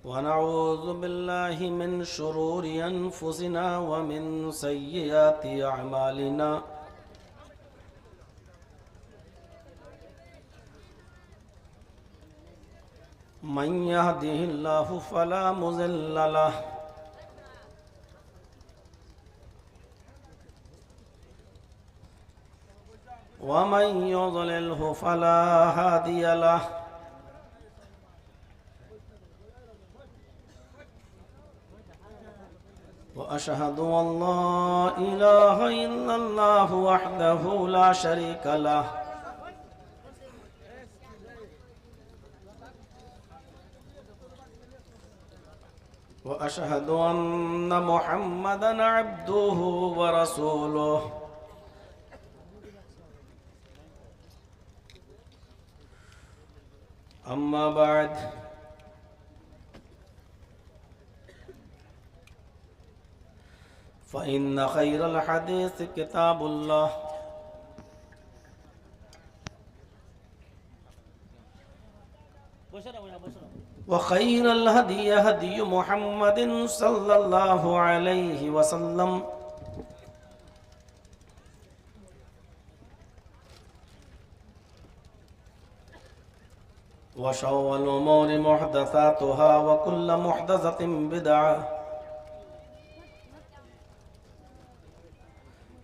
ونعوذ بالله من شرور أنفسنا ومن سيئات أعمالنا من يهده الله فلا مضل له ومن يضلله فلا هادي له وأشهد أن لا إله إلا الله وحده لا شريك له وأشهد أن محمدًا عبده ورسوله أما بعد فإن خير الحديث كتاب الله وخير الهدي هدي محمد صلى الله عليه وسلم وشر الأمور محدثاتها وكل محدثة بدعة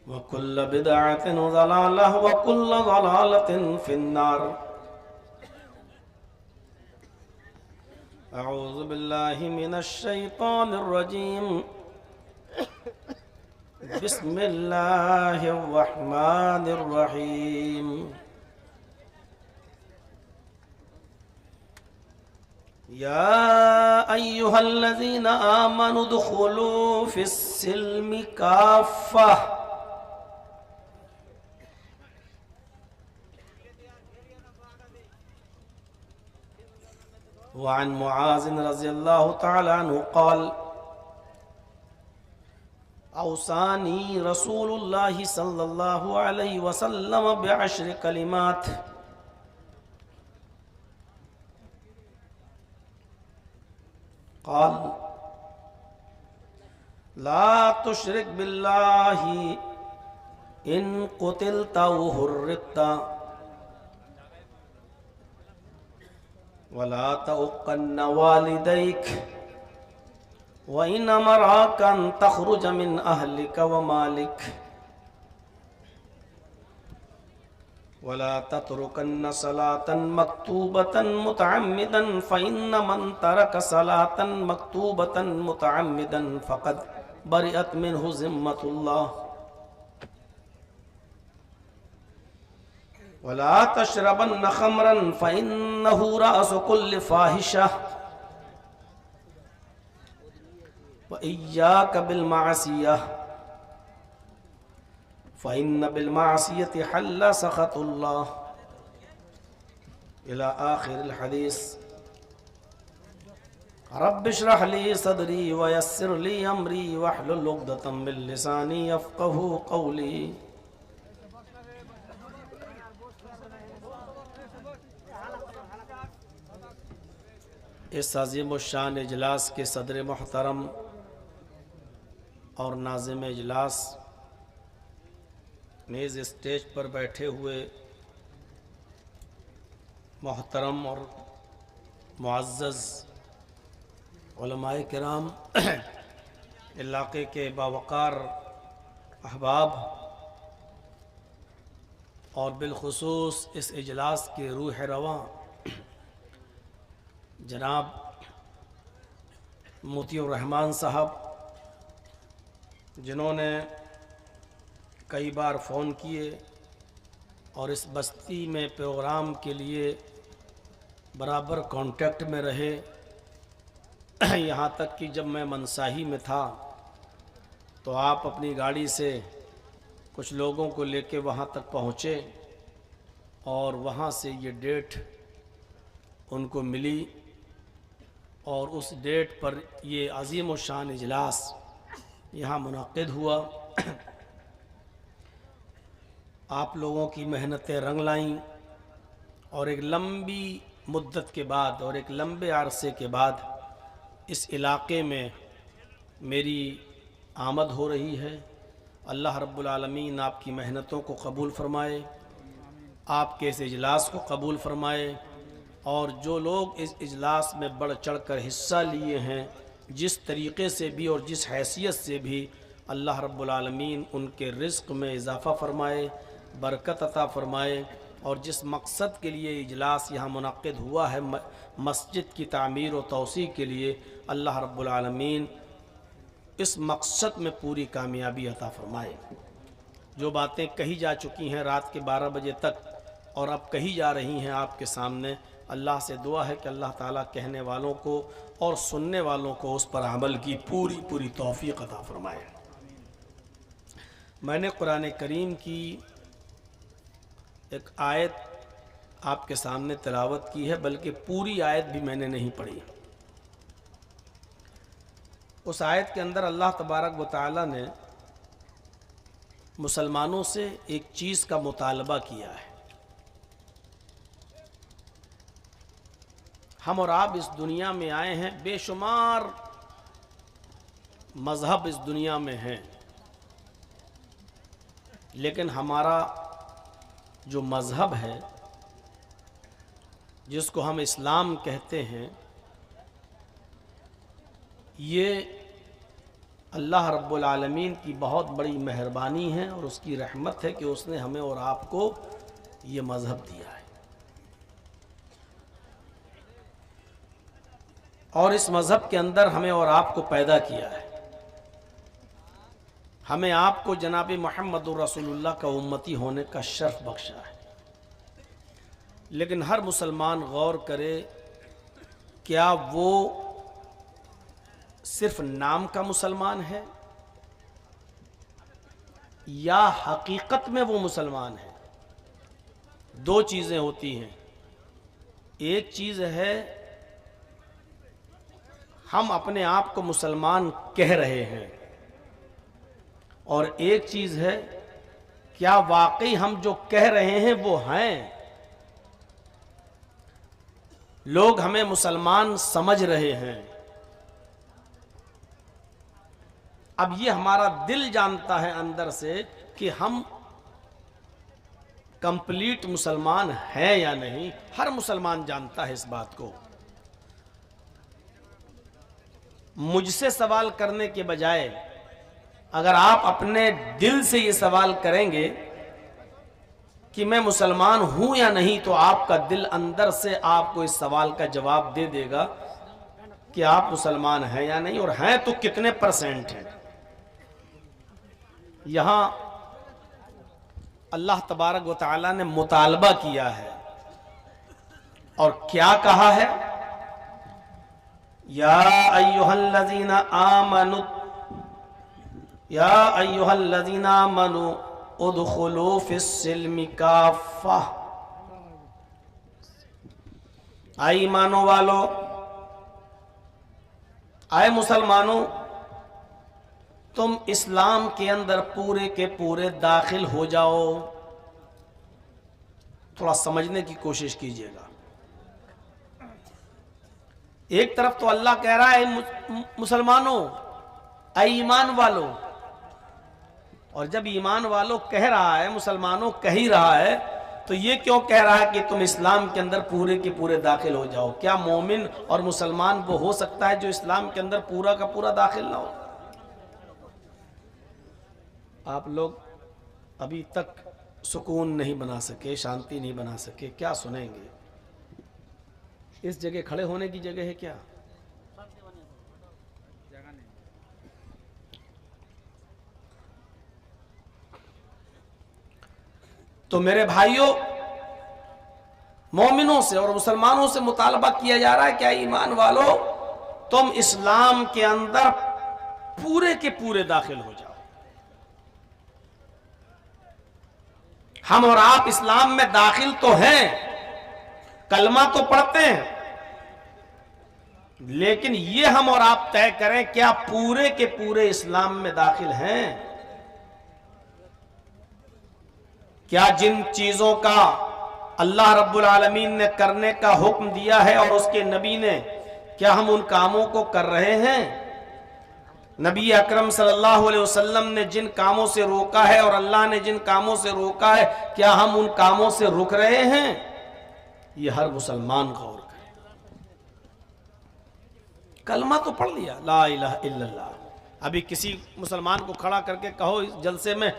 وكل بدعة ضلالة وكل ضلالة في النار أعوذ بالله من الشيطان الرجيم بسم الله الرحمن الرحيم يا أيها الذين آمنوا ادخلوا في السلم كافة وعن معاذ رضي الله تعالى عنه قال أوصاني رسول الله صلى الله عليه وسلم بعشر كلمات قال لا تشرك بالله إن قتلت أو هربت ولا تؤقن والديك وإن أمراك أن تخرج من أهلك ومالك ولا تتركن صلاة مكتوبة متعمدا فإن من ترك صلاة مكتوبة متعمدا فقد برئت منه ذمة الله ولا تشربن خمرا فإنه رأس كل فاحشة وإياك بالمعصية فإن بالمعصية حل سخط الله إلى آخر الحديث رب اشرح لي صدري ويسر لي أمري واحلل عقدة من لساني يفقهوا قولي اس عظیم الشان اجلاس کے صدر محترم اور ناظم اجلاس، نیز اسٹیج پر بیٹھے ہوئے محترم اور معزز علماء کرام، علاقے کے باوقار احباب اور بالخصوص اس اجلاس کے روح رواں جناب موتی الرحمان صاحب، جنہوں نے کئی بار فون کیے اور اس بستی میں پروگرام کے لیے برابر کانٹیکٹ میں رہے، یہاں تک کہ جب میں منصاہی میں تھا تو آپ اپنی گاڑی سے کچھ لوگوں کو لے کے وہاں تک پہنچے اور وہاں سے یہ ڈیٹ ان کو ملی اور اس ڈیٹ پر یہ عظیم الشان اجلاس یہاں منعقد ہوا۔ آپ لوگوں کی محنتیں رنگ لائیں اور ایک لمبی مدت کے بعد اور ایک لمبے عرصے کے بعد اس علاقے میں میری آمد ہو رہی ہے۔ اللہ رب العالمین آپ کی محنتوں کو قبول فرمائے، آپ کے اس اجلاس کو قبول فرمائے، اور جو لوگ اس اجلاس میں بڑھ چڑھ کر حصہ لیے ہیں، جس طریقے سے بھی اور جس حیثیت سے بھی، اللہ رب العالمین ان کے رزق میں اضافہ فرمائے، برکت عطا فرمائے، اور جس مقصد کے لیے اجلاس یہاں منعقد ہوا ہے، مسجد کی تعمیر و توسیع کے لیے، اللہ رب العالمین اس مقصد میں پوری کامیابی عطا فرمائے۔ جو باتیں کہی جا چکی ہیں رات کے 12 بجے تک اور اب کہی جا رہی ہیں آپ کے سامنے، اللہ سے دعا ہے کہ اللہ تعالیٰ کہنے والوں کو اور سننے والوں کو اس پر عمل کی پوری توفیق عطا فرمائے۔ میں نے قرآن کریم کی ایک آیت آپ کے سامنے تلاوت کی ہے، بلکہ پوری آیت بھی میں نے نہیں پڑھی۔ اس آیت کے اندر اللہ تبارک و تعالیٰ نے مسلمانوں سے ایک چیز کا مطالبہ کیا ہے۔ ہم اور آپ اس دنیا میں آئے ہیں، بے شمار مذہب اس دنیا میں ہیں، لیکن ہمارا جو مذہب ہے، جس کو ہم اسلام کہتے ہیں، یہ اللہ رب العالمین کی بہت بڑی مہربانی ہے اور اس کی رحمت ہے کہ اس نے ہمیں اور آپ کو یہ مذہب دیا ہے، اور اس مذہب کے اندر ہمیں اور آپ کو پیدا کیا ہے، ہمیں آپ کو جناب محمد رسول اللہ کا امتی ہونے کا شرف بخشا ہے۔ لیکن ہر مسلمان غور کرے، کیا وہ صرف نام کا مسلمان ہے یا حقیقت میں وہ مسلمان ہے؟ دو چیزیں ہوتی ہیں، ایک چیز ہے ہم اپنے آپ کو مسلمان کہہ رہے ہیں، اور ایک چیز ہے کیا واقعی ہم جو کہہ رہے ہیں وہ ہیں؟ لوگ ہمیں مسلمان سمجھ رہے ہیں، اب یہ ہمارا دل جانتا ہے اندر سے کہ ہم کمپلیٹ مسلمان ہیں یا نہیں۔ ہر مسلمان جانتا ہے اس بات کو۔ مجھ سے سوال کرنے کے بجائے اگر آپ اپنے دل سے یہ سوال کریں گے کہ میں مسلمان ہوں یا نہیں، تو آپ کا دل اندر سے آپ کو اس سوال کا جواب دے دے گا کہ آپ مسلمان ہیں یا نہیں، اور ہیں تو کتنے پرسنٹ ہیں۔ یہاں اللہ تبارک و تعالیٰ نے مطالبہ کیا ہے، اور کیا کہا ہے؟ یا ایھا الذین آمنوا ادخلوا فی السلم کافہ۔ اے ایمانوں والو، اے مسلمانوں، تم اسلام کے اندر پورے کے پورے داخل ہو جاؤ۔ تھوڑا سمجھنے کی کوشش کیجیے گا۔ ایک طرف تو اللہ کہہ رہا ہے مسلمانوں، اے ایمان والو، اور جب ایمان والو کہہ رہا ہے، مسلمانوں کہہ ہی رہا ہے، تو یہ کیوں کہہ رہا ہے کہ تم اسلام کے اندر پورے کے پورے داخل ہو جاؤ؟ کیا مومن اور مسلمان وہ ہو سکتا ہے جو اسلام کے اندر پورا کا پورا داخل نہ ہو؟ آپ لوگ ابھی تک سکون نہیں بنا سکے، شانتی نہیں بنا سکے، کیا سنیں گے؟ اس جگہ کھڑے ہونے کی جگہ ہے کیا؟ تو میرے بھائیوں، مومنوں سے اور مسلمانوں سے مطالبہ کیا جا رہا ہے کہ اے ایمان والو، تم اسلام کے اندر پورے کے پورے داخل ہو جاؤ۔ ہم اور آپ اسلام میں داخل تو ہیں، کلمہ تو پڑھتے ہیں، لیکن یہ ہم اور آپ طے کریں کیا پورے کے پورے اسلام میں داخل ہیں؟ کیا جن چیزوں کا اللہ رب العالمین نے کرنے کا حکم دیا ہے اور اس کے نبی نے کیا ہم ان کاموں کو کر رہے ہیں؟ نبی اکرم صلی اللہ علیہ وسلم نے جن کاموں سے روکا ہے اور اللہ نے جن کاموں سے روکا ہے، کیا ہم ان کاموں سے رک رہے ہیں؟ یہ ہر مسلمان غور کرے۔ کلمہ تو پڑھ لیا، لا الہ الا اللہ۔ ابھی کسی مسلمان کو کھڑا کر کے کہو اس جلسے میں،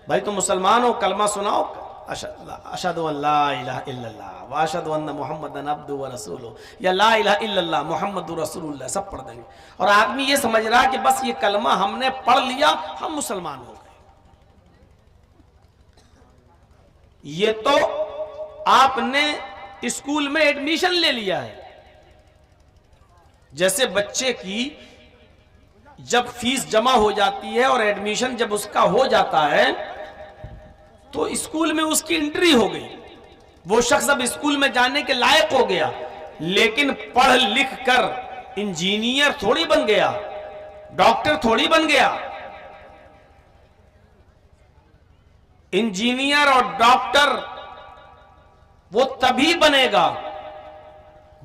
بھائی تم مسلمان ہو، کلمہ سناؤ، اشہد ان لا الہ الا اللہ واشہد ان محمدًا عبدہ ورسولہ، یا لا الہ الا اللہ محمد رسول اللہ، سب پڑھ دیں گے۔ اور آدمی یہ سمجھ رہا کہ بس یہ کلمہ ہم نے پڑھ لیا ہم مسلمان ہو گئے۔ یہ تو آپ نے اسکول میں ایڈمیشن لے لیا ہے۔ جیسے بچے کی جب فیس جمع ہو جاتی ہے اور ایڈمیشن جب اس کا ہو جاتا ہے تو اسکول میں اس کی انٹری ہو گئی، وہ شخص اب اسکول میں جانے کے لائق ہو گیا، لیکن پڑھ لکھ کر انجینئر تھوڑی بن گیا، ڈاکٹر تھوڑی بن گیا۔ انجینئر اور ڈاکٹر وہ تبھی بنے گا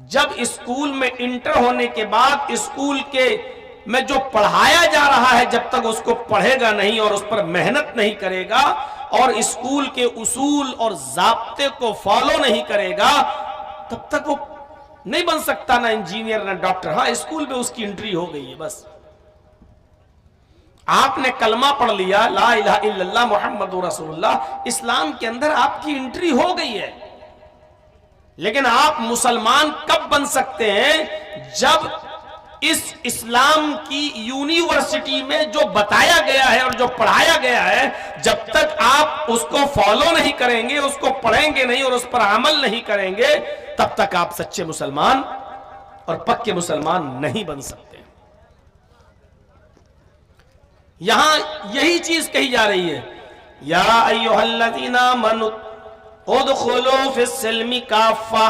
جب اسکول میں انٹر ہونے کے بعد اسکول کے میں جو پڑھایا جا رہا ہے جب تک اس کو پڑھے گا نہیں اور اس پر محنت نہیں کرے گا اور اسکول کے اصول اور ضابطے کو فالو نہیں کرے گا تب تک وہ نہیں بن سکتا، نہ انجینئر نہ ڈاکٹر۔ ہاں اسکول میں اس کی انٹری ہو گئی ہے بس۔ آپ نے کلمہ پڑھ لیا، لا الہ الا اللہ محمد رسول اللہ، اسلام کے اندر آپ کی انٹری ہو گئی ہے۔ لیکن آپ مسلمان کب بن سکتے ہیں؟ جب اس اسلام کی یونیورسٹی میں جو بتایا گیا ہے اور جو پڑھایا گیا ہے جب تک آپ اس کو فالو نہیں کریں گے، اس کو پڑھیں گے نہیں اور اس پر عمل نہیں کریں گے تب تک آپ سچے مسلمان اور پکے مسلمان نہیں بن سکتے۔ یہاں یہی چیز کہی جا رہی ہے، یا ایھا الذین آمنوا ادخلوا فی السلم کافہ،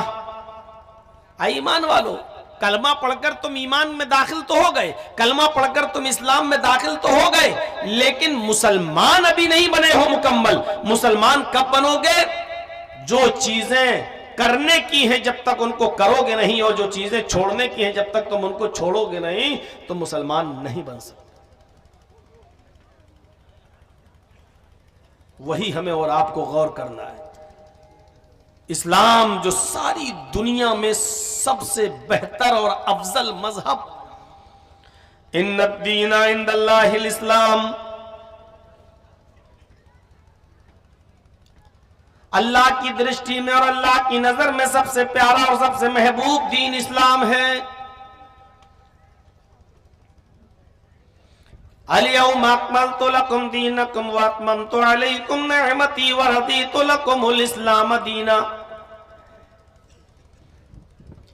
ایمان والو، کلمہ پڑھ کر تم ایمان میں داخل تو ہو گئے، کلمہ پڑھ کر تم اسلام میں داخل تو ہو گئے، لیکن مسلمان ابھی نہیں بنے ہو مکمل۔ مسلمان کب بنو گے؟ جو چیزیں کرنے کی ہیں جب تک ان کو کرو گے نہیں، اور جو چیزیں چھوڑنے کی ہیں جب تک تم ان کو چھوڑو گے نہیں تو مسلمان نہیں بن سکتے۔ وہی ہمیں اور آپ کو غور کرنا ہے۔ اسلام جو ساری دنیا میں سب سے بہتر اور افضل مذہب، ان الدین عند اللہ الاسلام، اللہ کی درشٹی میں اور اللہ کی نظر میں سب سے پیارا اور سب سے محبوب دین اسلام ہے۔ الیوم اکملت لکم دینکم واتممت علیکم نعمتی ورضیت لکم الاسلام دینا۔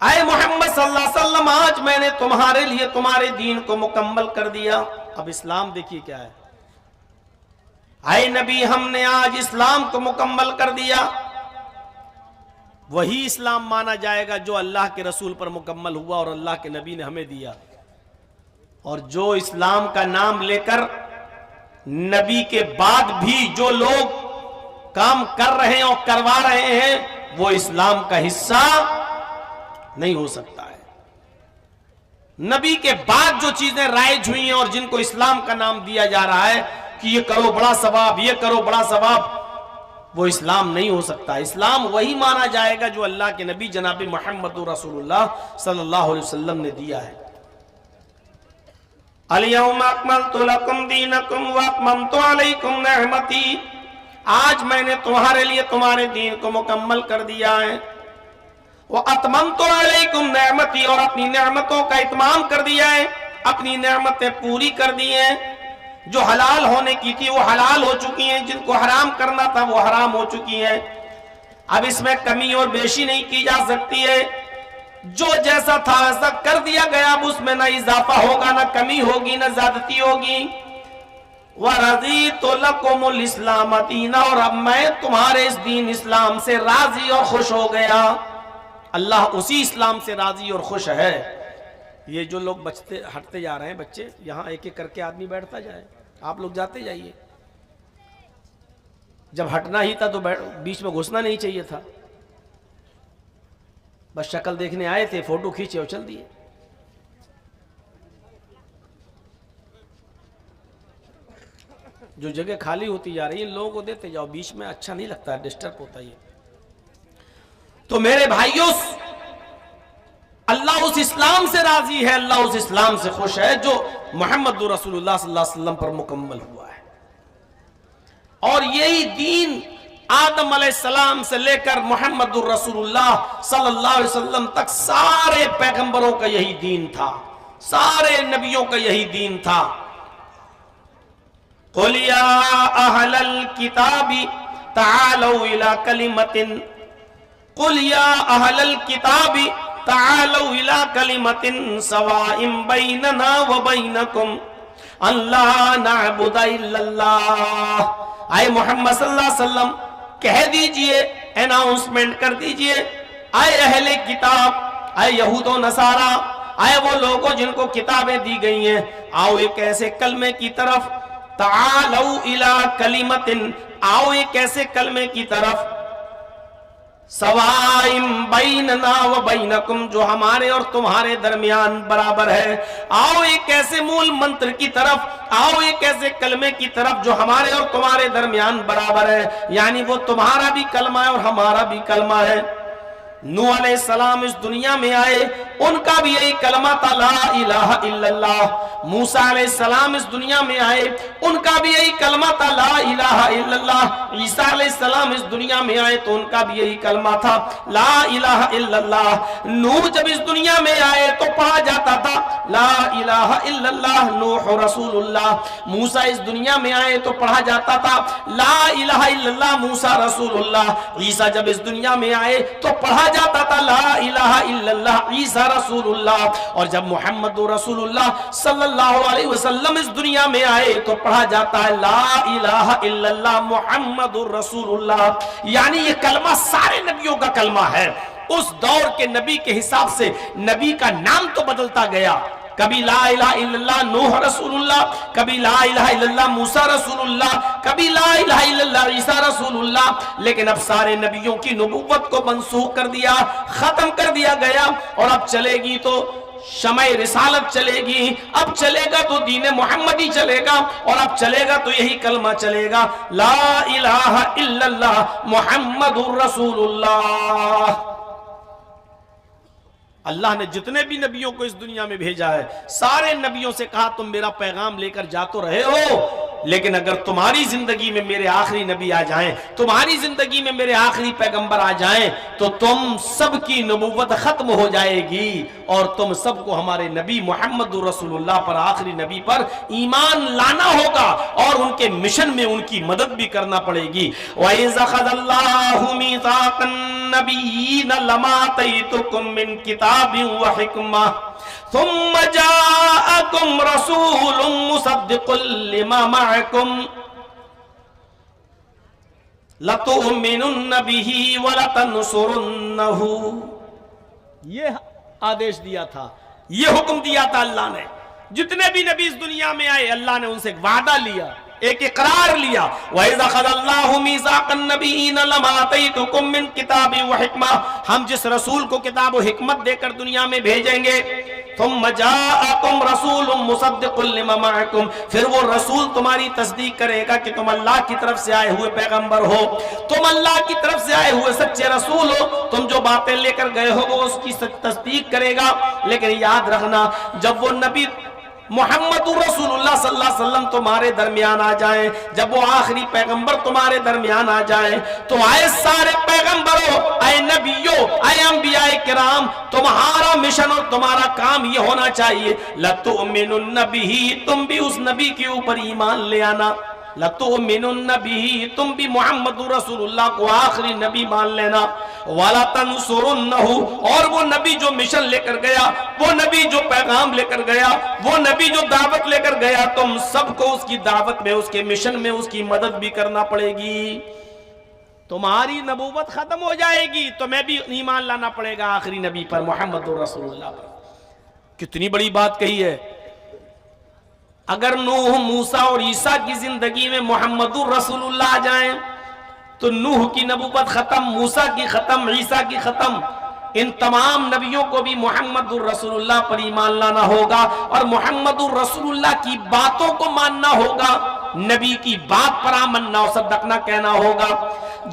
اے محمد صلی اللہ علیہ وسلم، آج میں نے تمہارے لیے تمہارے دین کو مکمل کر دیا۔ اب اسلام دیکھیے کیا ہے، اے نبی ہم نے آج اسلام کو مکمل کر دیا۔ وہی اسلام مانا جائے گا جو اللہ کے رسول پر مکمل ہوا اور اللہ کے نبی نے ہمیں دیا۔ اور جو اسلام کا نام لے کر نبی کے بعد بھی جو لوگ کام کر رہے ہیں اور کروا رہے ہیں وہ اسلام کا حصہ نہیں ہو سکتا ہے۔ نبی کے بعد جو چیزیں رائج ہوئی ہیں اور جن کو اسلام کا نام دیا جا رہا ہے کہ یہ کرو بڑا ثواب، یہ کرو بڑا ثواب، وہ اسلام نہیں ہو سکتا۔ اسلام وہی مانا جائے گا جو اللہ کے نبی جناب محمد رسول اللہ صلی اللہ علیہ وسلم نے دیا ہے۔ الیوم اکملت لکم دینکم واتممت علیکم نعمتی، آج میں نے تمہارے لیے تمہارے دین کو مکمل کر دیا ہے۔ واتممت علیکم نعمتی، اور اپنی نعمتوں کا اتمام کر دیا ہے، اپنی نعمتیں پوری کر دی ہیں۔ جو حلال ہونے کی تھی وہ حلال ہو چکی ہیں، جن کو حرام کرنا تھا وہ حرام ہو چکی ہیں۔ اب اس میں کمی اور بیشی نہیں کی جا سکتی ہے، جو جیسا تھا ایسا کر دیا گیا، اب اس میں نہ اضافہ ہوگا، نہ کمی ہوگی، نہ زیادتی ہوگی۔ وَرَضِيتُ لَكُمُ الْإِسْلَامَ دِينًا، اور اب میں تمہارے اس دین اسلام سے راضی اور خوش ہو گیا۔ اللہ اسی اسلام سے راضی اور خوش ہے۔ یہ جو لوگ بچتے ہٹتے جا رہے ہیں بچے، یہاں ایک ایک کر کے آدمی بیٹھتا جائے، آپ لوگ جاتے جائیے۔ جب ہٹنا ہی تھا تو بیچ میں گھسنا نہیں چاہیے تھا، بس شکل دیکھنے آئے تھے، فوٹو کھینچے اور چل دیے۔ جو جگہ خالی ہوتی جا رہی ہے لوگوں کو دیتے جاؤ، بیچ میں اچھا نہیں لگتا ہے، ڈسٹرب ہوتا ہے۔ تو میرے بھائیوں، اللہ اس اسلام سے راضی ہے، اللہ اس اسلام سے خوش ہے جو محمد رسول اللہ صلی اللہ علیہ وسلم پر مکمل ہوا ہے۔ اور یہی دین آدم علیہ السلام سے لے کر محمد الرسول اللہ صلی اللہ علیہ وسلم تک سارے پیغمبروں کا یہی دین تھا، سارے نبیوں کا یہی دین تھا۔ قُلْ يَا أَهْلَ الْكِتَابِ تَعَالَوْا إِلَىٰ كَلِمَةٍ قُلْ يَا أَهْلَ الْكِتَابِ تَعَالَوْا إِلَىٰ كَلِمَةٍ سَوَاءٍ بَيْنَنَا وَبَيْنَكُمْ أَن لَّا نَعْبُدَ إِلَّا اللَّهَ۔ آئے محمد صلی اللہ علیہ وسلم کہہ دیجئے، اناؤنسمنٹ کر دیجئے، آئے اہل کتاب، آئے یہود و نصارہ، آئے وہ لوگوں جن کو کتابیں دی گئی ہیں، آؤ ایک ایسے کلمے کی طرف، تعالوا الی کلمۃ، آؤ ایک ایسے کلمے کی طرف، سوائم بیننا و بینکم، جو ہمارے اور تمہارے درمیان برابر ہے۔ آؤ ایک ایسے مول منتر کی طرف، آؤ ایک ایسے کلمے کی طرف جو ہمارے اور تمہارے درمیان برابر ہے، یعنی وہ تمہارا بھی کلمہ ہے اور ہمارا بھی کلمہ ہے۔ نوح علیہ السلام اس دنیا میں آئے، ان کا بھی یہی کلمہ تھا، لا الہ الا اللہ۔ موسیٰ علیہ السلام اس دنیا میں آئے، ان کا بھی یہی کلمہ تھا، لا الہ الا اللہ۔ عیسیٰ علیہ السلام اس دنیا میں آئے تو ان کا بھی یہی کلمہ تھا، لا الہ الا اللہ۔ نوح جب اس دنیا میں آئے تو پڑھا جاتا تھا، لا الہ الا اللہ نوح رسول اللہ۔ موسیٰ اس دنیا میں آئے تو پڑھا جاتا تھا، لا الہ الا اللہ موسیٰ رسول اللہ۔ عیسیٰ جب اس دنیا میں آئے تو پڑھا جاتا تھا، لا الہ الا اللہ عیسیٰ رسول اللہ۔ اور جب محمد رسول اللہ صلی اللہ علیہ وسلم اس دنیا میں آئے تو پڑھا جاتا ہے، لا الہ الا اللہ محمد رسول اللہ۔ یعنی یہ کلمہ سارے نبیوں کا کلمہ ہے۔ اس دور کے نبی کے حساب سے نبی کا نام تو بدلتا گیا، کبھی لا الہ الا اللہ نوح رسول اللہ، کبھی لا الہ الا اللہ موسیٰ رسول اللہ، کبھی لا الہ الا اللہ عیسیٰ رسول اللہ، لیکن اب سارے نبیوں کی نبوت کو منسوخ کر دیا، ختم کر دیا گیا۔ اور اب چلے گی تو شمع رسالت چلے گی، اب چلے گا تو دین محمدی چلے گا، اور اب چلے گا تو یہی کلمہ چلے گا، لا الہ الا اللہ محمد رسول اللہ۔ اللہ نے جتنے بھی نبیوں کو اس دنیا میں بھیجا ہے، سارے نبیوں سے کہا تم میرا پیغام لے کر جا تو رہے ہو، لیکن اگر تمہاری زندگی میں میرے آخری نبی آ جائیں، تمہاری زندگی میں میرے آخری پیغمبر آ جائیں تو تم سب کی نبوت ختم ہو جائے گی، اور تم سب کو ہمارے نبی محمد رسول اللہ پر، آخری نبی پر ایمان لانا ہوگا، اور ان کے مشن میں ان کی مدد بھی کرنا پڑے گی۔ وَإِذْ أَخَذَ اللَّهُ مِيثَاقَ النَّبِيِّينَ لَمَا آتَيْتُكُم مِّن كِتَابٍ وَحِكْمَةٍ ثم جاءكم رسول مصدق لما معكم لتؤمنن به ولتنصرنه۔ یہ آدیش دیا تھا، یہ حکم دیا تھا اللہ نے۔ جتنے بھی نبی اس دنیا میں آئے اللہ نے ان سے ایک وعدہ لیا، ایک اقرار لیا، وَإِذْ أَخَذَ اللَّهُ مِيثَاقَ النَّبِيِّينَ لَمَا آتَيْتُكُم مِّن كِتَابٍ وَحِكْمَةٍ، ہم جس رسول کو کتاب و حکمت دے کر دنیا میں بھیجیں گے، ثُمَّ جَاءَكُمْ رَسُولٌ مُصَدِّقٌ لِمَا مَعَكُمْ، پھر وہ رسول تمہاری تصدیق کرے گا کہ تم اللہ کی طرف سے آئے ہوئے پیغمبر ہو، تم اللہ کی طرف سے آئے ہوئے سچے رسول ہو، تم جو باتیں لے کر گئے ہو وہ اس کی تصدیق کرے گا۔ لیکن یاد رکھنا، جب وہ نبی محمد رسول اللہ صلی اللہ علیہ وسلم تمہارے درمیان آ جائیں، جب وہ آخری پیغمبر تمہارے درمیان آ جائیں، تو آئے سارے پیغمبروں، اے نبیوں، اے انبیاء کرام، تمہارا مشن اور تمہارا کام یہ ہونا چاہیے، لَتُؤْمِنُنَّ بِهِ، تم بھی اس نبی کے اوپر ایمان لے آنا، لَتُؤْمِنُنَّ بِهِ، تم بھی محمد رسول اللہ کو آخری نبی مان لینا، وَلَتَنْصُرُنَّهُ، اور وہ نبی جو مشن لے کر گیا، وہ نبی جو پیغام لے کر گیا، وہ نبی جو دعوت لے کر گیا، تم سب کو اس کی دعوت میں، اس کے مشن میں اس کی مدد بھی کرنا پڑے گی۔ تمہاری نبوت ختم ہو جائے گی تو میں بھی ایمان لانا پڑے گا آخری نبی پر، محمد رسول اللہ پر۔ کتنی بڑی بات کہی ہے۔ اگر نوح، موسیٰ اور عیسیٰ کی زندگی میں محمد الرسول اللہ آ جائیں تو نوح کی نبوت ختم، موسیٰ کی ختم، عیسیٰ کی ختم۔ ان تمام نبیوں کو بھی محمد الرسول اللہ پر ایمان لانا ہوگا، اور محمد الرسول اللہ کی باتوں کو ماننا ہوگا۔ نبی کی بات پر آمنا و صدقنا کہنا ہوگا۔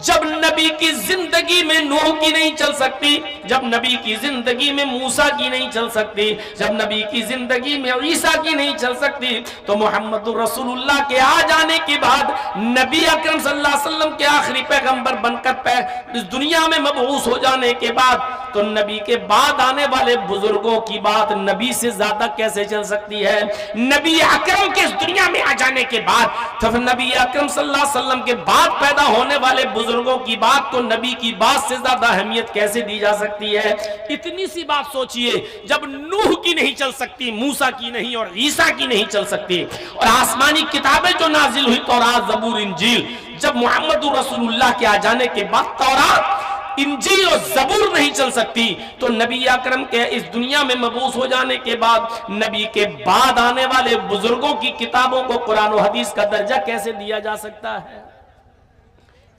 جب نبی کی زندگی میں نوح کی نہیں چل سکتی، جب نبی کی زندگی میں موسیٰ کی نہیں چل سکتی، جب نبی کی زندگی میں عیسیٰ کی نہیں چل سکتی، تو محمد رسول اللہ کے آ جانے کے بعد، نبی اکرم صلی اللہ علیہ وسلم کے آخری پیغمبر بن کر اس دنیا میں مبعوث ہو جانے کے بعد، تو نبی کے بعد آنے والے بزرگوں کی بات نبی سے زیادہ کیسے چل سکتی ہے؟ نبی اکرم کے اس دنیا میں آ جانے کے بعد، تو پھر نبی اکرم صلی اللہ علیہ وسلم کے بعد پیدا ہونے والے بزرگوں کی بات کو نبی کی بات سے زیادہ اہمیت کیسے دی جا سکتی ہے؟ اتنی سی بات سوچئے، جب نوح کی نہیں چل سکتی، موسیٰ کی نہیں اور عیسیٰ کی نہیں چل سکتی، اور آسمانی کتابیں جو نازل ہوئی تورات، زبور، انجیل، جب محمد رسول اللہ کے آ جانے کے بعد تورات، انجیل اور زبور نہیں چل سکتی، تو نبی اکرم کے اس دنیا میں مبعوث ہو جانے کے بعد نبی کے بعد آنے والے بزرگوں کی کتابوں کو قرآن و حدیث کا درجہ کیسے دیا جا سکتا ہے؟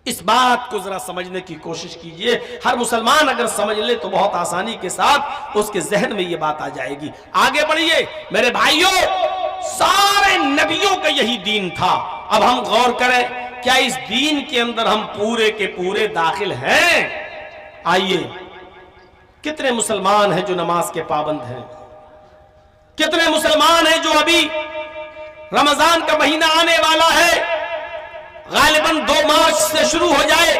اس بات کو ذرا سمجھنے کی کوشش کیجئے۔ ہر مسلمان اگر سمجھ لے تو بہت آسانی کے ساتھ اس کے ذہن میں یہ بات آ جائے گی۔ آگے بڑھئے میرے بھائیوں، سارے نبیوں کا یہی دین تھا۔ اب ہم غور کریں، کیا اس دین کے اندر ہم پورے کے پورے داخل ہیں؟ آئیے، کتنے مسلمان ہیں جو نماز کے پابند ہیں؟ کتنے مسلمان ہیں جو ابھی رمضان کا مہینہ آنے والا ہے، غالباً 2 مارچ سے شروع ہو جائے،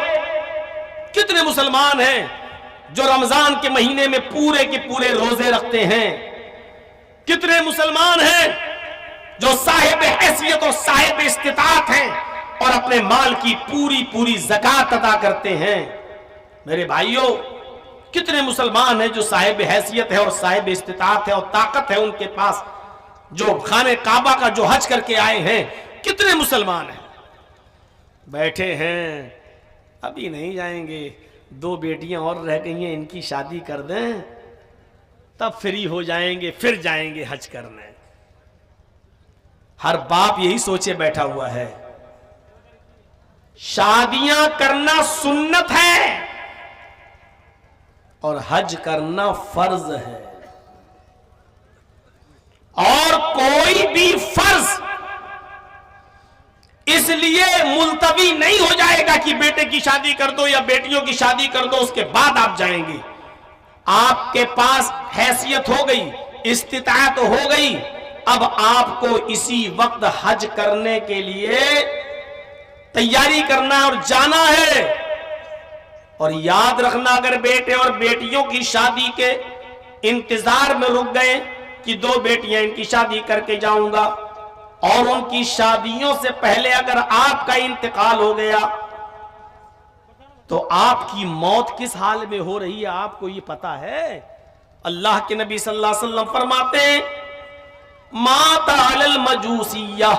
کتنے مسلمان ہیں جو رمضان کے مہینے میں پورے کے پورے روزے رکھتے ہیں؟ کتنے مسلمان ہیں جو صاحب حیثیت اور صاحب استطاعت ہیں اور اپنے مال کی پوری زکوٰۃ ادا کرتے ہیں؟ میرے بھائیوں، کتنے مسلمان ہیں جو صاحب حیثیت ہے اور صاحب استطاعت ہے اور طاقت ہے ان کے پاس، جو خانہ کعبہ کا جو حج کر کے آئے ہیں؟ کتنے مسلمان ہیں؟ بیٹھے ہیں، ابھی نہیں جائیں گے، 2 بیٹیاں اور رہ گئی ہیں، ان کی شادی کر دیں تب فری ہو جائیں گے، پھر جائیں گے حج کرنے۔ ہر باپ یہی سوچے بیٹھا ہوا ہے۔ شادیاں کرنا سنت ہے اور حج کرنا فرض ہے، اور کوئی بھی فرض اس لیے ملتوی نہیں ہو جائے گا کہ بیٹے کی شادی کر دو یا بیٹیوں کی شادی کر دو اس کے بعد آپ جائیں گے۔ آپ کے پاس حیثیت ہو گئی، استطاعت ہو گئی، اب آپ کو اسی وقت حج کرنے کے لیے تیاری کرنا اور جانا ہے۔ اور یاد رکھنا، اگر بیٹے اور بیٹیوں کی شادی کے انتظار میں رک گئے کہ 2 بیٹیاں ان کی شادی کر کے جاؤں گا، اور ان کی شادیوں سے پہلے اگر آپ کا انتقال ہو گیا تو آپ کی موت کس حال میں ہو رہی ہے آپ کو یہ پتا ہے؟ اللہ کے نبی صلی اللہ علیہ وسلم فرماتے ہیں، مات علی المجوسیہ،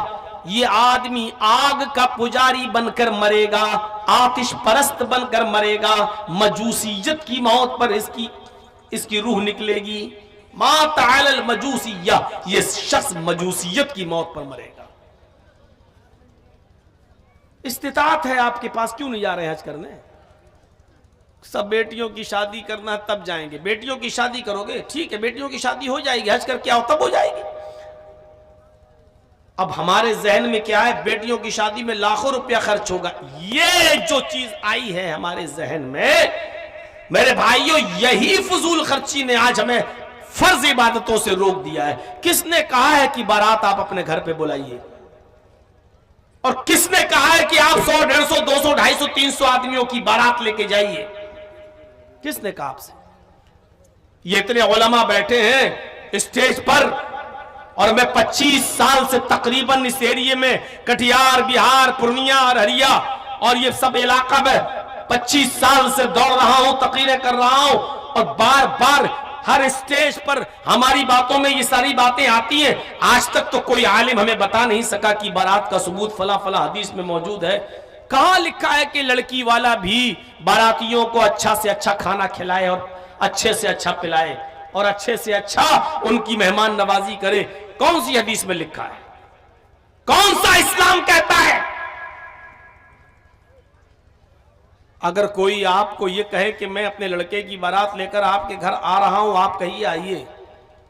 یہ آدمی آگ کا پجاری بن کر مرے گا، آتش پرست بن کر مرے گا، مجوسیت کی موت پر اس کی روح نکلے گی۔ مات علی المجوسیہ، یہ شخص مجوسیت کی موت پر مرے گا۔ استطاعت ہے آپ کے پاس، کیوں نہیں جا رہے حج کرنے؟ سب بیٹیوں کی شادی کرنا ہے تب جائیں گے۔ بیٹیوں کی شادی کرو گے، ٹھیک ہے، بیٹیوں کی شادی ہو جائے گی، حج کر کے آؤ تب ہو جائے گی۔ اب ہمارے ذہن میں کیا ہے؟ بیٹیوں کی شادی میں لاکھوں روپیہ خرچ ہوگا۔ یہ جو چیز آئی ہے ہمارے ذہن میں، میرے بھائیوں، یہی فضول خرچی نے آج ہمیں فرض عبادتوں سے روک دیا ہے۔ کس نے کہا ہے کہ بارات آپ اپنے گھر پہ بلائیے؟ اور کس نے کہا ہے کہ آپ 100، 150، 200، 250، 300 آدمیوں کی بارات لے کے جائیے؟ کس نے کہا آپ سے؟ یہ اتنے علماء بیٹھے ہیں اسٹیج پر، اور میں 25 سال سے تقریباً اس ایریے میں، کٹیہار، بہار، پورنیہ اور ہریا اور یہ سب علاقہ میں 25 سال سے دوڑ رہا ہوں، تقریریں کر رہا ہوں، اور بار بار ہر اسٹیج پر ہماری باتوں میں یہ ساری باتیں آتی ہیں۔ آج تک تو کوئی عالم ہمیں بتا نہیں سکا کہ بارات کا ثبوت فلاں فلاں حدیث میں موجود ہے۔ کہاں لکھا ہے کہ لڑکی والا بھی باراتیوں کو اچھا سے اچھا کھانا کھلائے اور اچھے سے اچھا پلائے اور اچھے سے اچھا ان کی مہمان نوازی کرے؟ کون سی حدیث میں لکھا ہے؟ کون سا اسلام کہتا ہے؟ اگر کوئی آپ کو یہ کہے کہ میں اپنے لڑکے کی بارات لے کر آپ کے گھر آ رہا ہوں، آپ کہیے آئیے۔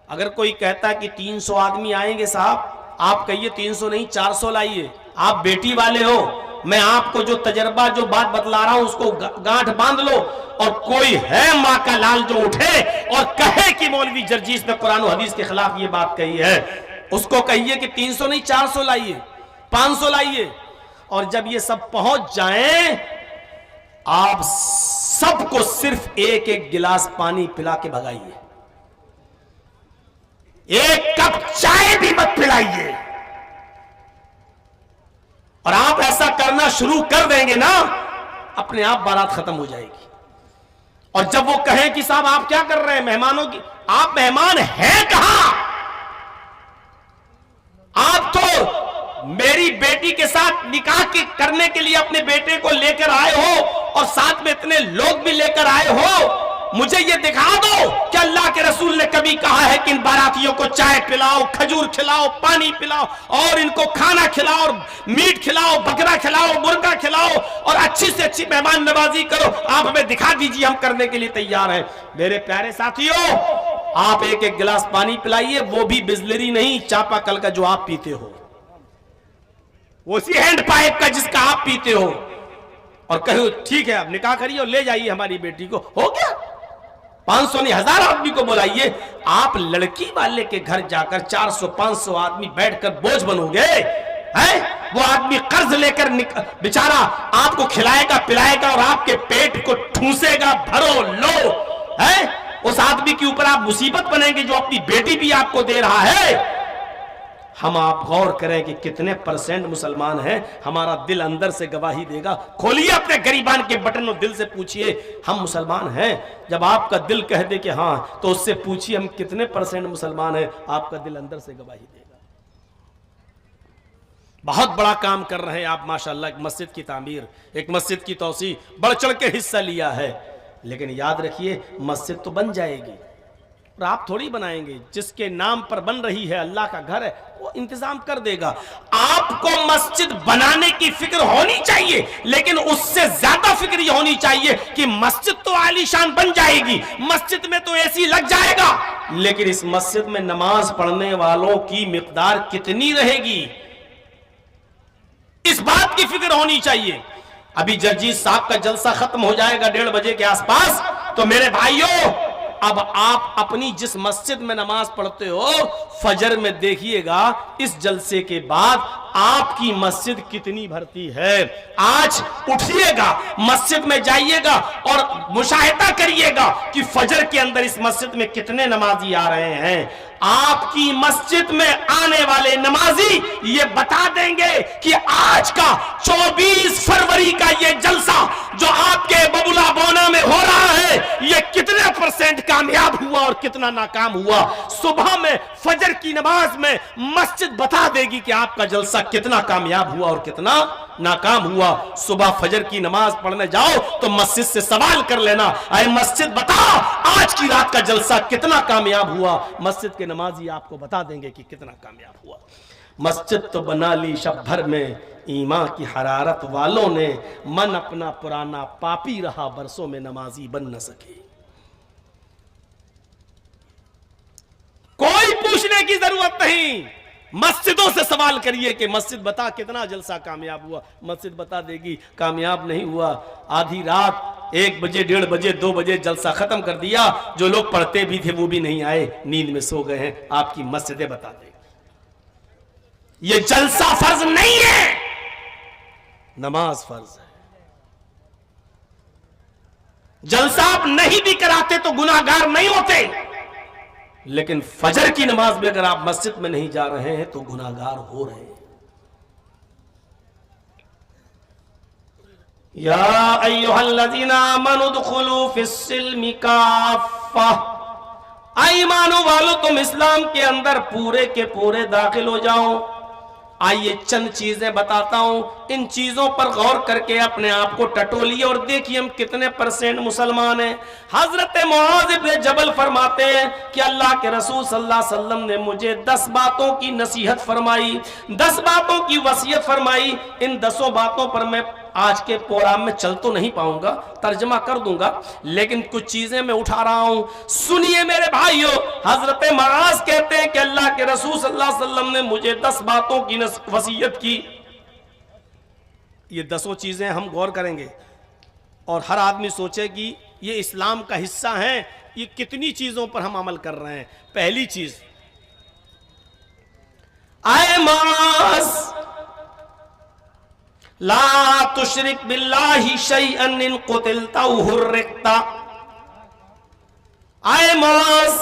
اگر کوئی کہتا ہے کہ 300 آدمی آئیں گے صاحب، آپ کہیے 300 نہیں 400 لائیے۔ آپ بیٹی والے ہو، میں آپ کو جو تجربہ جو بات بتلا رہا ہوں اس کو گانٹھ باندھ لو، اور کوئی ہے ماں کا لال جو اٹھے اور کہے کہ مولوی جرجیس نے قرآن و حدیث کے خلاف یہ بات کہی ہے، اس کو کہیے کہ 300 نہیں 400 لائیے، 500 لائیے، اور جب یہ سب پہنچ جائیں آپ سب کو صرف ایک ایک گلاس پانی پلا کے بھگائیے، ایک کپ چائے بھی مت پلائیے، اور آپ ایسا کرنا شروع کر دیں گے نا اپنے آپ بارات ختم ہو جائے گی۔ اور جب وہ کہیں کہ صاحب آپ کیا کر رہے ہیں مہمانوں کی، آپ مہمان ہیں کہاں؟ آپ تو میری بیٹی کے ساتھ نکاح کرنے کے لیے اپنے بیٹے کو لے کر آئے ہو اور ساتھ میں اتنے لوگ بھی لے کر آئے ہو، مجھے یہ دکھا دو کہ اللہ کے رسول نے کبھی کہا ہے کہ ان باراتیوں کو چائے پلاؤ، کھجور کھلاؤ، پانی پلاؤ، اور ان کو کھانا کھلاؤ، اور میٹ کھلاؤ، بکرا کھلاؤ، مرغا کھلاؤ، اور اچھی سے اچھی مہمان نوازی کرو، آپ ہمیں دکھا دیجئے، ہم کرنے کے لیے تیار ہیں۔ میرے پیارے ساتھیوں، آپ ایک ایک گلاس پانی پلائیے، وہ بھی بسلری نہیں، چاپا کل کا جو آپ پیتے ہو، اسی ہینڈ پائپ کا جس کا آپ پیتے ہو، اور کہو ٹھیک ہے اب نکاح کریے اور لے جائیے ہماری بیٹی کو، ہو گیا۔ 500 نہیں 1000 آدمی کو بلائیے، آپ لڑکی والے کے گھر جا کر 400-500 آدمی بیٹھ کر بوجھ بنو گے، وہ آدمی قرض لے کر بیچارہ آپ کو کھلائے گا پلائے گا اور آپ کے پیٹ کو ٹھونسے گا، بھرو لو، اس آدمی کے اوپر آپ مصیبت بنیں گے جو اپنی بیٹی بھی آپ کو دے رہا ہے۔ ہم آپ غور کریں کہ کتنے % مسلمان ہیں، ہمارا دل اندر سے گواہی دے گا۔ کھولیے اپنے گریبان کے بٹن اور دل سے پوچھئے ہم مسلمان ہیں؟ جب آپ کا دل کہہ دے کہ ہاں تو اس سے پوچھئے ہم کتنے % مسلمان ہیں، آپ کا دل اندر سے گواہی دے گا۔ بہت بڑا کام کر رہے ہیں آپ ماشاءاللہ، ایک مسجد کی تعمیر، ایک مسجد کی توسیع، بڑھ چڑھ کے حصہ لیا ہے، لیکن یاد رکھیے مسجد تو بن جائے گی، اور آپ تھوڑی بنائیں گے، جس کے نام پر بن رہی ہے اللہ کا گھر ہے وہ انتظام کر دے گا۔ آپ کو مسجد بنانے کی فکر ہونی چاہیے، لیکن اس سے زیادہ فکر یہ ہونی چاہیے کہ مسجد تو عالی شان بن جائے گی، مسجد میں تو اے سی لگ جائے گا، لیکن اس مسجد میں نماز پڑھنے والوں کی مقدار کتنی رہے گی، اس بات کی فکر ہونی چاہیے۔ ابھی جرجیس صاحب کا جلسہ ختم ہو جائے گا 1:30 بجے کے آس پاس، تو میرے بھائیوں اب آپ اپنی جس مسجد میں نماز پڑھتے ہو فجر میں دیکھیے گا اس جلسے کے بعد آپ کی مسجد کتنی بھرتی ہے۔ آج اٹھیے گا، مسجد میں جائیے گا اور مشاہدہ کریے گا کہ فجر کے اندر اس مسجد میں کتنے نمازی آ رہے ہیں۔ آپ کی مسجد میں آنے والے نمازی یہ بتا دیں گے کہ آج کا 24 فروری کا یہ جلسہ جو آپ کے ببولا بونا میں ہو رہا ہے یہ کتنے % کامیاب ہوا اور کتنا ناکام ہوا۔ صبح میں فجر کی نماز میں مسجد بتا دے گی کہ آپ کا جلسہ کتنا کامیاب ہوا اور کتنا ناکام ہوا۔ صبح فجر کی نماز پڑھنے جاؤ تو مسجد سے سوال کر لینا، اے مسجد بتا آج کی رات کا جلسہ کتنا کامیاب ہوا، مسجد کے نمازی آپ کو بتا دیں گے کہ کتنا کامیاب ہوا۔ مسجد تو بنا لی شب بھر میں ایمان کی حرارت والوں نے، من اپنا پرانا پاپی رہا برسوں میں نمازی بن نہ سکے۔ کوئی پوچھنے کی ضرورت نہیں، مسجدوں سے سوال کریے کہ مسجد بتا کتنا جلسہ کامیاب ہوا، مسجد بتا دے گی کامیاب نہیں ہوا۔ آدھی رات 1 بجے 1:30 بجے 2 بجے جلسہ ختم کر دیا، جو لوگ پڑھتے بھی تھے وہ بھی نہیں آئے، نیند میں سو گئے ہیں، آپ کی مسجدیں بتا دے گی۔ یہ جلسہ فرض نہیں ہے، نماز فرض ہے۔ جلسہ آپ نہیں بھی کراتے تو گناہگار نہیں ہوتے، لیکن فجر کی نماز میں اگر آپ مسجد میں نہیں جا رہے ہیں تو گناہگار ہو رہے ہیں۔ یا ایھا الذین آمنوا ادخلوا فی السلم کافہ، ایمانو والو تم اسلام کے اندر پورے کے پورے داخل ہو جاؤ۔ آئیے چند چیزیں بتاتا ہوں، ان چیزوں پر غور کر کے اپنے آپ کو ٹٹولیے اور دیکھیے ہم کتنے % مسلمان ہیں۔ حضرت معاذ بن جبل فرماتے ہیں کہ اللہ کے رسول صلی اللہ علیہ وسلم نے مجھے 10 باتوں کی نصیحت فرمائی، 10 باتوں کی وصیت فرمائی۔ ان 10 باتوں پر میں آج کے پروگرام میں چل تو نہیں پاؤں گا، ترجمہ کر دوں گا، لیکن کچھ چیزیں میں اٹھا رہا ہوں، سنیے میرے بھائیوں۔ حضرت معاذ کہتے ہیں کہ اللہ کے رسول صلی اللہ علیہ وسلم نے مجھے 10 باتوں کی وصیت کی۔ یہ 10 چیزیں ہم غور کریں گے اور ہر آدمی سوچے کہ یہ اسلام کا حصہ ہیں، یہ کتنی چیزوں پر ہم عمل کر رہے ہیں۔ پہلی چیز، اے معاذ لا تشرک باللہ شیئا ان قتلت او حرقت، اے معاذ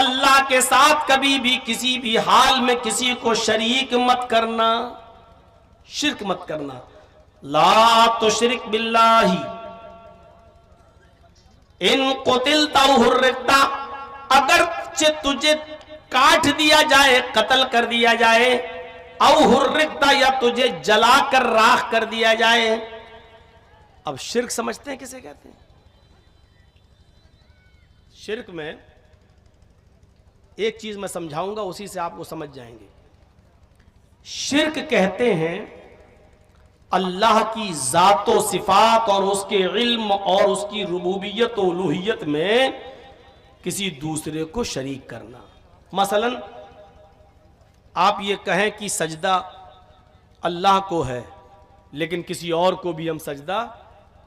اللہ کے ساتھ کبھی بھی کسی بھی حال میں کسی کو شریک مت کرنا، شرک مت کرنا۔ لا تشرک باللہ ان قتلت او حرقت، اگر تجھے کاٹ دیا جائے، قتل کر دیا جائے، او حرقت یا تجھے جلا کر راکھ کر دیا جائے۔ اب شرک سمجھتے ہیں کسے کہتے ہیں؟ شرک میں ایک چیز میں سمجھاؤں گا، اسی سے آپ کو سمجھ جائیں گے۔ شرک کہتے ہیں اللہ کی ذات و صفات اور اس کے علم اور اس کی ربوبیت و الوہیت میں کسی دوسرے کو شریک کرنا۔ مثلا آپ یہ کہیں کہ سجدہ اللہ کو ہے، لیکن کسی اور کو بھی ہم سجدہ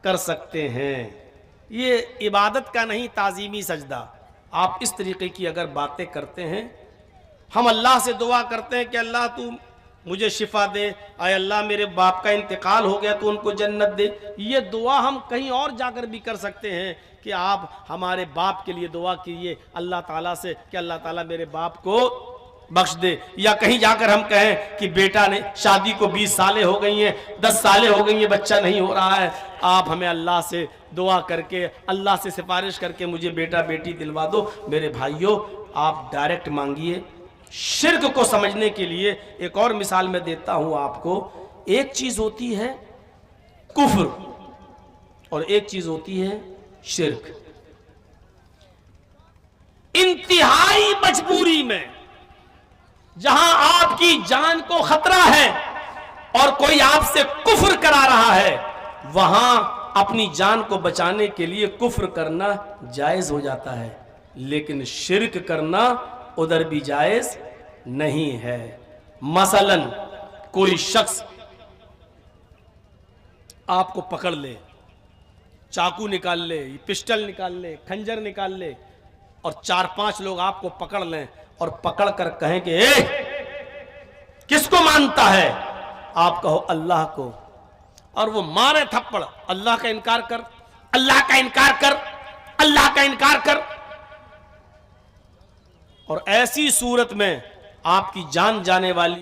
کر سکتے ہیں، یہ عبادت کا نہیں، تعظیمی سجدہ۔ آپ اس طریقے کی اگر باتیں کرتے ہیں، ہم اللہ سے دعا کرتے ہیں کہ اللہ تو مجھے شفا دے، اے اللہ میرے باپ کا انتقال ہو گیا تو ان کو جنت دے، یہ دعا ہم کہیں اور جا کر بھی کر سکتے ہیں کہ آپ ہمارے باپ کے لیے دعا کیجیے اللہ تعالیٰ سے کہ اللہ تعالیٰ میرے باپ کو بخش دے، یا کہیں جا کر ہم کہیں کہ بیٹا نے شادی کو 20 سالیں ہو گئی ہیں، 10 سالیں ہو گئی ہیں، بچہ نہیں ہو رہا ہے، آپ ہمیں اللہ سے دعا کر کے، اللہ سے سفارش کر کے مجھے بیٹا بیٹی دلوا دو۔ میرے بھائیوں، آپ ڈائریکٹ مانگیے۔ شرک کو سمجھنے کے لیے ایک اور مثال میں دیتا ہوں آپ کو۔ ایک چیز ہوتی ہے کفر اور ایک چیز ہوتی ہے شرک۔ انتہائی مجبوری میں، جہاں آپ کی جان کو خطرہ ہے اور کوئی آپ سے کفر کرا رہا ہے، وہاں اپنی جان کو بچانے کے لیے کفر کرنا جائز ہو جاتا ہے، لیکن شرک کرنا ادھر بھی جائز نہیں ہے۔ مثلا کوئی شخص آپ کو پکڑ لے، چاقو نکال لے، پسٹل نکال لے، خنجر نکال لے، اور 4-5 لوگ آپ کو پکڑ لیں اور پکڑ کر کہیں کہ اے کس کو مانتا ہے؟ آپ کہو اللہ کو، اور وہ مارے تھپڑ، اللہ کا انکار کر، اللہ کا انکار کر، اللہ کا انکار کر، اور ایسی صورت میں آپ کی جان جانے والی